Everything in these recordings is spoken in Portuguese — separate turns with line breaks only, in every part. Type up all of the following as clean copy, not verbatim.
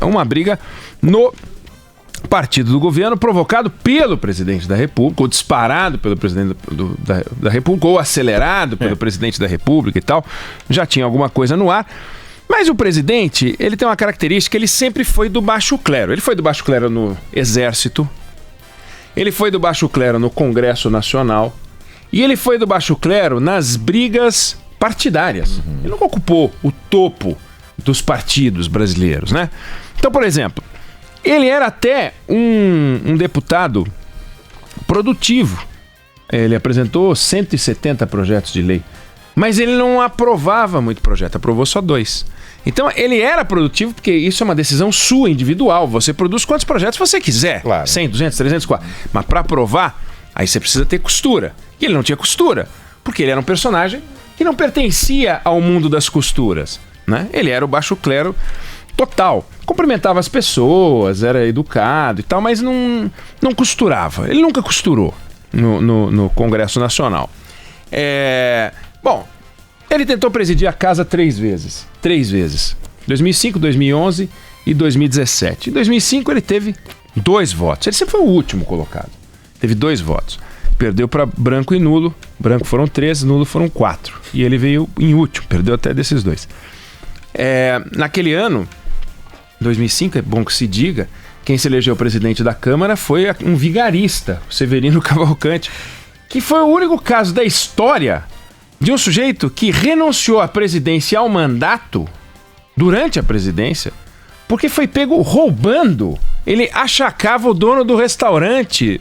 uma briga no partido do governo, provocado pelo presidente da República, ou disparado pelo presidente da República, ou acelerado pelo presidente da República e tal. Já tinha alguma coisa no ar. Mas o presidente, ele tem uma característica, ele sempre foi do baixo clero. Ele foi do baixo clero no Exército, ele foi do baixo clero no Congresso Nacional, e ele foi do baixo clero nas brigas partidárias. Ele nunca ocupou o topo dos partidos brasileiros, né? Então, por exemplo, ele era até um deputado produtivo. Ele apresentou 170 projetos de lei, mas ele não aprovava muito projeto, aprovou só 2. Então, ele era produtivo porque isso é uma decisão sua, individual. Você produz quantos projetos você quiser.
Claro.
100, 200, 300, 400. Mas para aprovar, aí você precisa ter costura. E ele não tinha costura, porque ele era um personagem que não pertencia ao mundo das costuras, né? Ele era o baixo clero total. Cumprimentava as pessoas, era educado e tal, mas não costurava. Ele nunca costurou no Congresso Nacional. Bom, ele tentou presidir a casa 3 vezes. 3 vezes. 2005, 2011 e 2017. Em 2005 ele teve 2 votos. Ele sempre foi o último colocado. Teve 2 votos. Perdeu para branco e nulo. Branco foram 3, nulo foram 4. E ele veio em último. Perdeu até desses 2. Naquele ano, 2005, é bom que se diga, quem se elegeu presidente da Câmara foi um vigarista, o Severino Cavalcante, que foi o único caso da história de um sujeito que renunciou à presidência e ao mandato durante a presidência, porque foi pego roubando. Ele achacava o dono do restaurante,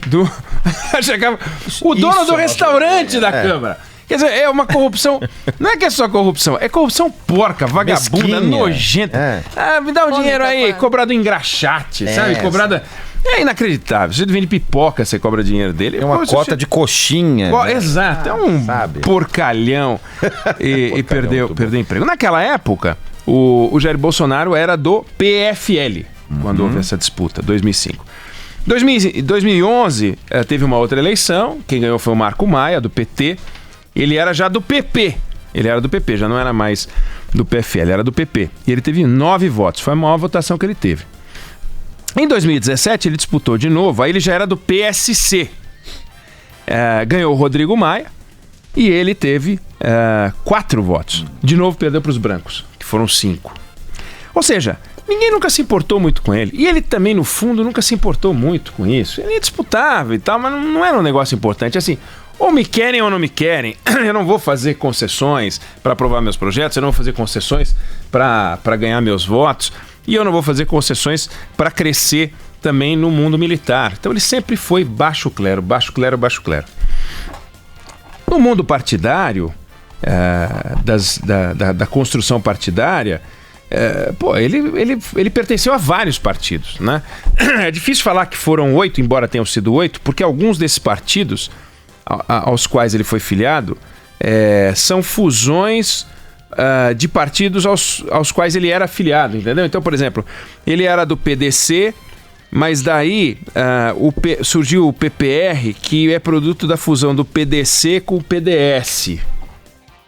achacava o dono do restaurante da Câmara. Quer dizer, é uma corrupção, não é que é só corrupção, é corrupção porca, vagabunda,
mesquinha,
nojenta. Me dá um dinheiro aí, cobrado em engraxate, sabe? Cobrada... É inacreditável. Você vende pipoca, você cobra dinheiro dele.
É uma cota de coxinha.
Exato, é um porcalhão. E perdeu emprego. Naquela época, o Jair Bolsonaro era do PFL, quando houve essa disputa, 2005. 2011, teve uma outra eleição, quem ganhou foi o Marco Maia, do PT. Ele era já do PP. Ele era do PP, já não era mais do PFL, era do PP. E ele teve 9 votos, foi a maior votação que ele teve. Em 2017, ele disputou de novo, aí ele já era do PSC. Ganhou o Rodrigo Maia e ele teve 4 votos. De novo, perdeu para os brancos, que foram 5. Ou seja, ninguém nunca se importou muito com ele. E ele também, no fundo, nunca se importou muito com isso. Ele disputava e tal, mas não era um negócio importante. Assim, ou me querem ou não me querem. Eu não vou fazer concessões para aprovar meus projetos, eu não vou fazer concessões para ganhar meus votos, e eu não vou fazer concessões para crescer também no mundo militar. Então ele sempre foi baixo clero, baixo clero, baixo clero. No mundo partidário, da construção partidária, ele pertenceu a vários partidos, né? É difícil falar que foram 8, embora tenham sido 8, porque alguns desses partidos aos quais ele foi filiado são fusões de partidos aos quais ele era afiliado, entendeu? Então, por exemplo, ele era do PDC, mas daí surgiu o PPR, que é produto da fusão do PDC com o PDS.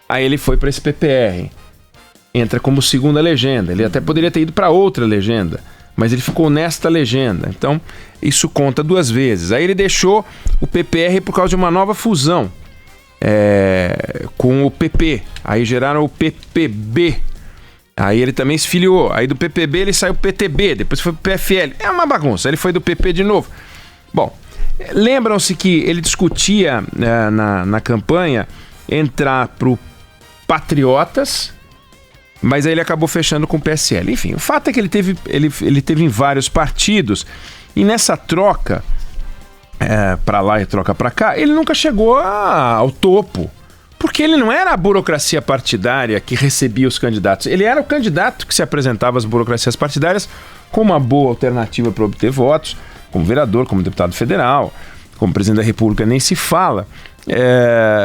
Aí ele foi para esse PPR. Entra como segunda legenda. Ele até poderia ter ido para outra legenda, mas ele ficou nesta legenda. Então, isso conta 2 vezes. Aí ele deixou o PPR por causa de uma nova fusão com o PP. Aí geraram o PPB. Aí ele também se filiou. Aí do PPB ele saiu PTB, depois foi pro PFL. É uma bagunça. Ele foi do PP de novo. Bom, lembram-se que ele discutia na campanha entrar pro Patriotas, mas aí ele acabou fechando com o PSL. Enfim, o fato é que ele teve em vários partidos, e nessa troca para lá e troca para cá, ele nunca chegou ao topo, porque ele não era a burocracia partidária que recebia os candidatos. Ele era o candidato que se apresentava às burocracias partidárias com uma boa alternativa para obter votos, como vereador, como deputado federal, como presidente da República, nem se fala.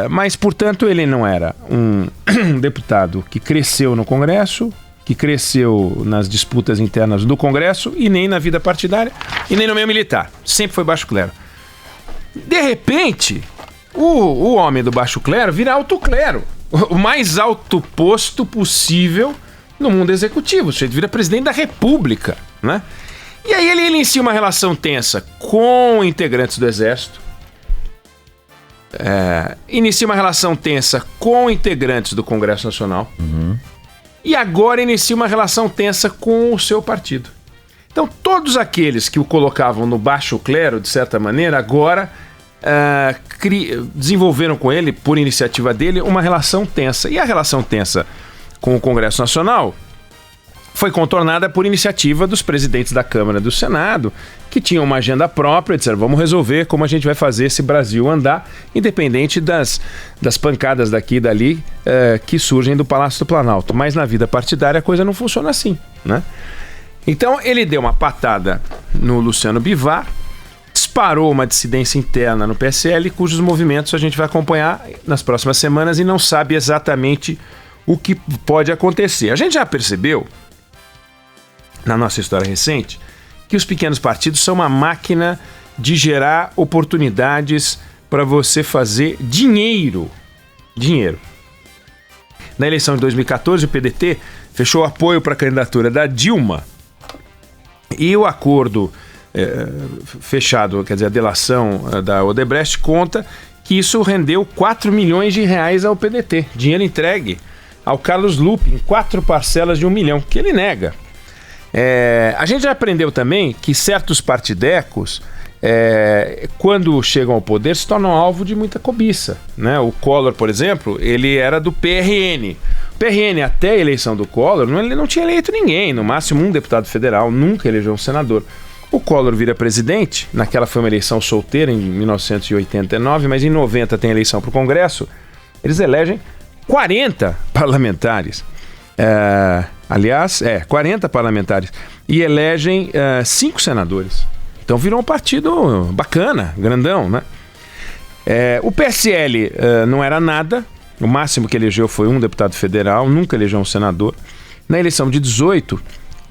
Mas, portanto, ele não era um deputado que cresceu no Congresso, que cresceu nas disputas internas do Congresso, e nem na vida partidária, e nem no meio militar. Sempre foi baixo clero. De repente, o homem do baixo clero vira alto clero, o mais alto posto possível no mundo executivo. Você vira presidente da República. né? E aí ele inicia uma relação tensa com integrantes do Exército, inicia uma relação tensa com integrantes do Congresso Nacional, e agora inicia uma relação tensa com o seu partido. Então todos aqueles que o colocavam no baixo clero, de certa maneira, agora desenvolveram com ele, por iniciativa dele, uma relação tensa. E a relação tensa com o Congresso Nacional foi contornada por iniciativa dos presidentes da Câmara e do Senado, que tinham uma agenda própria e disseram, vamos resolver como a gente vai fazer esse Brasil andar, independente das pancadas daqui e dali que surgem do Palácio do Planalto. Mas na vida partidária a coisa não funciona assim, né? Então ele deu uma patada no Luciano Bivar, disparou uma dissidência interna no PSL, cujos movimentos a gente vai acompanhar nas próximas semanas e não sabe exatamente o que pode acontecer. A gente já percebeu, na nossa história recente, que os pequenos partidos são uma máquina de gerar oportunidades para você fazer dinheiro. Dinheiro. Na eleição de 2014, o PDT fechou apoio para a candidatura da Dilma e o acordo fechado, quer dizer, a delação da Odebrecht conta que isso rendeu 4 milhões de reais ao PDT. Dinheiro entregue ao Carlos Lupe em 4 parcelas de 1 milhão, que ele nega. A gente já aprendeu também que certos partidecos, quando chegam ao poder, se tornam alvo de muita cobiça, né? O Collor, por exemplo, ele era do PRN. O PRN, até a eleição do Collor, ele não tinha eleito ninguém, no máximo um deputado federal, nunca elegeu um senador. O Collor vira presidente, naquela foi uma eleição solteira em 1989, mas em 90 tem eleição para o Congresso, eles elegem 40 parlamentares. 40 parlamentares, e elegem 5 senadores. Então virou um partido bacana, grandão, né? O PSL não era nada, o máximo que elegeu foi um deputado federal, nunca elegeu um senador. Na eleição de 18,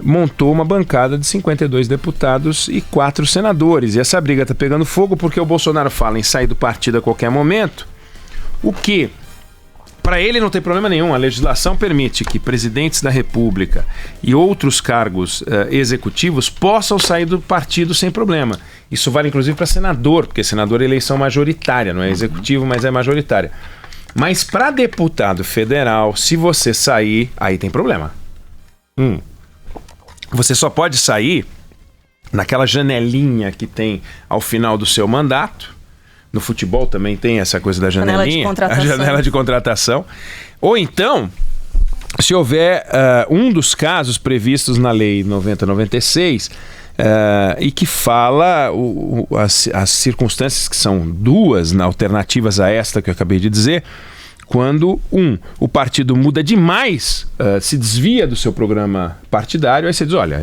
montou uma bancada de 52 deputados e 4 senadores. E essa briga está pegando fogo porque o Bolsonaro fala em sair do partido a qualquer momento, o que... Para ele não tem problema nenhum, a legislação permite que presidentes da República e outros cargos executivos possam sair do partido sem problema. Isso vale inclusive para senador, porque senador é eleição majoritária, não é executivo, mas é majoritária. Mas para deputado federal, se você sair, aí tem problema. Você só pode sair naquela janelinha que tem ao final do seu mandato. No futebol também tem essa coisa da janelinha, a janela de contratação. Ou então, se houver um dos casos previstos na Lei 9096 e que fala as circunstâncias que são duas alternativas a esta que eu acabei de dizer, quando o partido muda demais, se desvia do seu programa partidário, aí você diz, olha,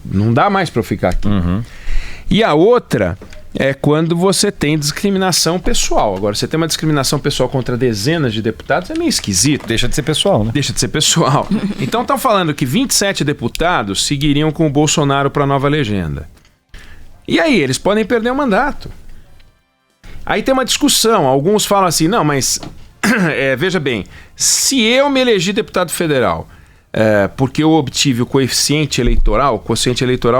não dá mais para eu ficar aqui. E a outra... é quando você tem discriminação pessoal. Agora, você tem uma discriminação pessoal contra dezenas de deputados, é meio esquisito.
Deixa de ser pessoal, né?
Deixa de ser pessoal. Então, estão falando que 27 deputados seguiriam com o Bolsonaro para a nova legenda. E aí, eles podem perder o mandato. Aí tem uma discussão. Alguns falam assim, não, mas veja bem, se eu me elegi deputado federal... porque eu obtive o quociente eleitoral,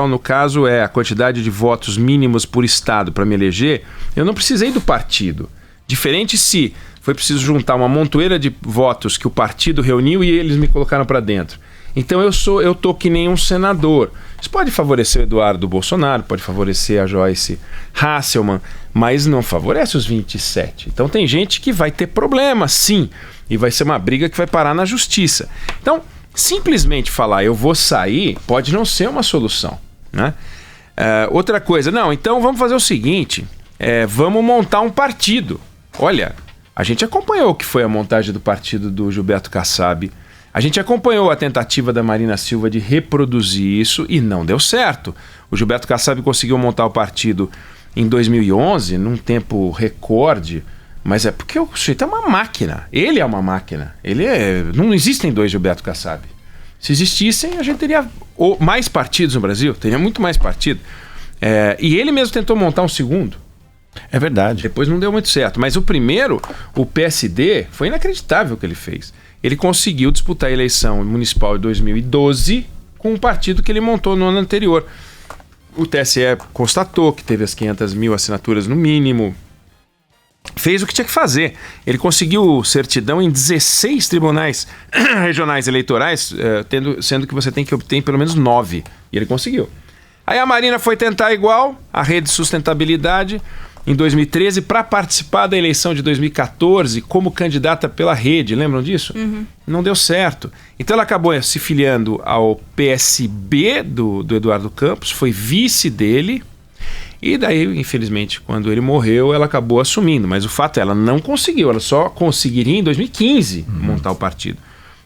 no caso é a quantidade de votos mínimos por estado para me eleger, eu não precisei do partido. Diferente se foi preciso juntar uma montoeira de votos que o partido reuniu e eles me colocaram para dentro. Então eu tô que nem um senador. Isso pode favorecer o Eduardo Bolsonaro, pode favorecer a Joyce Hasselmann, mas não favorece os 27. Então tem gente que vai ter problema, sim, e vai ser uma briga que vai parar na justiça. Então, simplesmente falar eu vou sair pode não ser uma solução, né? Outra coisa, não, então vamos fazer o seguinte, vamos montar um partido. Olha, a gente acompanhou o que foi a montagem do partido do Gilberto Kassab, a gente acompanhou a tentativa da Marina Silva de reproduzir isso e não deu certo. O Gilberto Kassab conseguiu montar o partido em 2011, num tempo recorde, mas é porque o sujeito é uma máquina. Ele é uma máquina. Não existem 2 Gilberto Kassab. Se existissem, a gente teria mais partidos no Brasil. Teria muito mais partido. E ele mesmo tentou montar um segundo.
É verdade.
Depois não deu muito certo. Mas o primeiro, o PSD, foi inacreditável o que ele fez. Ele conseguiu disputar a eleição municipal de 2012 com o partido que ele montou no ano anterior. O TSE constatou que teve as 500 mil assinaturas no mínimo, fez o que tinha que fazer. Ele conseguiu certidão em 16 tribunais regionais eleitorais, sendo que você tem que obter pelo menos 9. E ele conseguiu. Aí a Marina foi tentar igual, a Rede de Sustentabilidade, em 2013, para participar da eleição de 2014 como candidata pela Rede. Lembram disso? Uhum. Não deu certo. Então ela acabou se filiando ao PSB do Eduardo Campos, foi vice dele. E daí, infelizmente, quando ele morreu, ela acabou assumindo. Mas o fato é, ela não conseguiu. Ela só conseguiria em 2015 montar o partido.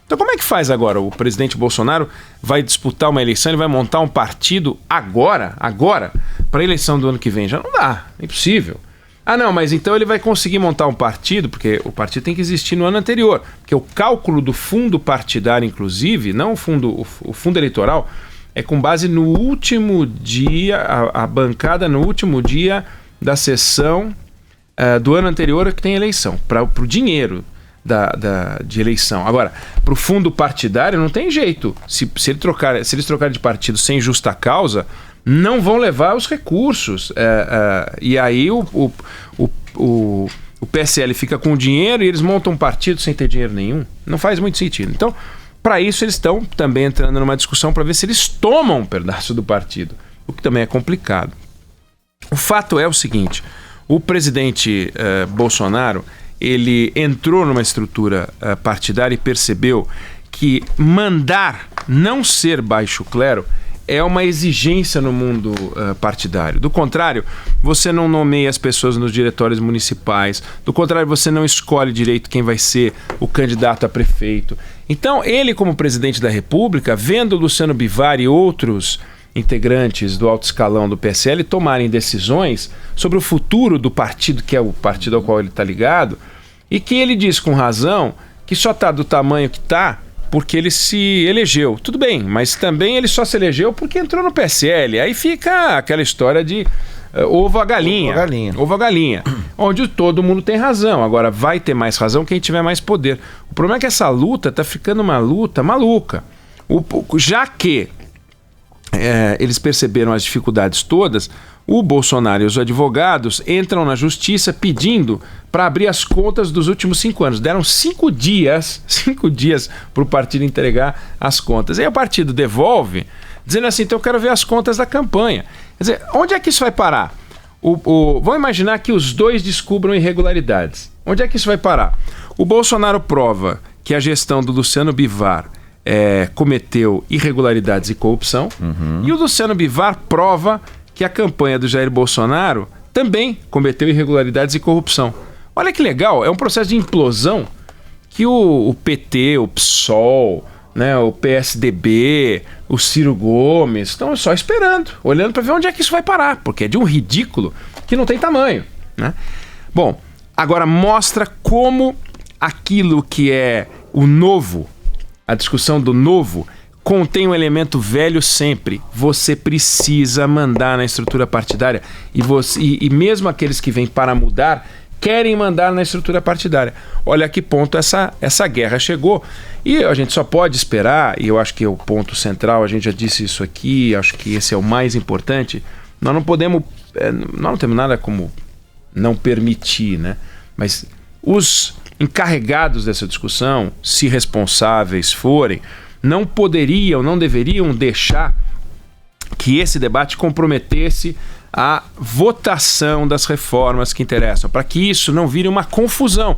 Então como é que faz agora? O presidente Bolsonaro vai disputar uma eleição, ele vai montar um partido agora, para a eleição do ano que vem. Já não dá, é impossível. Ah não, mas então ele vai conseguir montar um partido, porque o partido tem que existir no ano anterior. Porque o cálculo do fundo partidário, inclusive, não o fundo eleitoral, é com base no último dia, a bancada no último dia da sessão do ano anterior que tem eleição, para o dinheiro de eleição. Agora, para o fundo partidário não tem jeito. Se eles trocarem de partido sem justa causa, não vão levar os recursos. E aí o PSL fica com o dinheiro e eles montam um partido sem ter dinheiro nenhum. Não faz muito sentido. Então, para isso eles estão também entrando numa discussão para ver se eles tomam um pedaço do partido, o que também é complicado. O fato é o seguinte, o presidente Bolsonaro, ele entrou numa estrutura partidária e percebeu que mandar, não ser baixo clero, é uma exigência no mundo partidário. Do contrário, você não nomeia as pessoas nos diretórios municipais. Do contrário, você não escolhe direito quem vai ser o candidato a prefeito. Então, ele como presidente da República, vendo Luciano Bivar e outros integrantes do alto escalão do PSL tomarem decisões sobre o futuro do partido, que é o partido ao qual ele está ligado, e que ele diz com razão que só está do tamanho que está porque ele se elegeu. Tudo bem, mas também ele só se elegeu porque entrou no PSL. Aí fica aquela história de ovo a galinha. Ovo a galinha. Onde todo mundo tem razão. Agora, vai ter mais razão quem tiver mais poder. O problema é que essa luta está ficando uma luta maluca. Já que eles perceberam as dificuldades todas, o Bolsonaro e os advogados entram na justiça pedindo para abrir as contas dos últimos 5 anos. Deram 5 dias para o partido entregar as contas. Aí o partido devolve, dizendo assim, então eu quero ver as contas da campanha. Quer dizer, onde é que isso vai parar? Vamos imaginar que os dois descubram irregularidades. Onde é que isso vai parar? O Bolsonaro prova que a gestão do Luciano Bivar cometeu irregularidades e corrupção, e o Luciano Bivar prova que a campanha do Jair Bolsonaro também cometeu irregularidades e corrupção. Olha que legal, é um processo de implosão que o PT, o PSOL, né, o PSDB, o Ciro Gomes estão só esperando, olhando para ver onde é que isso vai parar, porque é de um ridículo que não tem tamanho, né? Bom, agora mostra como aquilo que é o novo, a discussão do novo, contém um elemento velho sempre. Você precisa mandar na estrutura partidária e mesmo aqueles que vêm para mudar querem mandar na estrutura partidária. Olha a que ponto essa guerra chegou. E a gente só pode esperar, e eu acho que é o ponto central, a gente já disse isso aqui, acho que esse é o mais importante, nós não temos nada como não permitir, né? Mas os encarregados dessa discussão, se responsáveis forem, não deveriam deixar que esse debate comprometesse a votação das reformas que interessam, para que isso não vire uma confusão.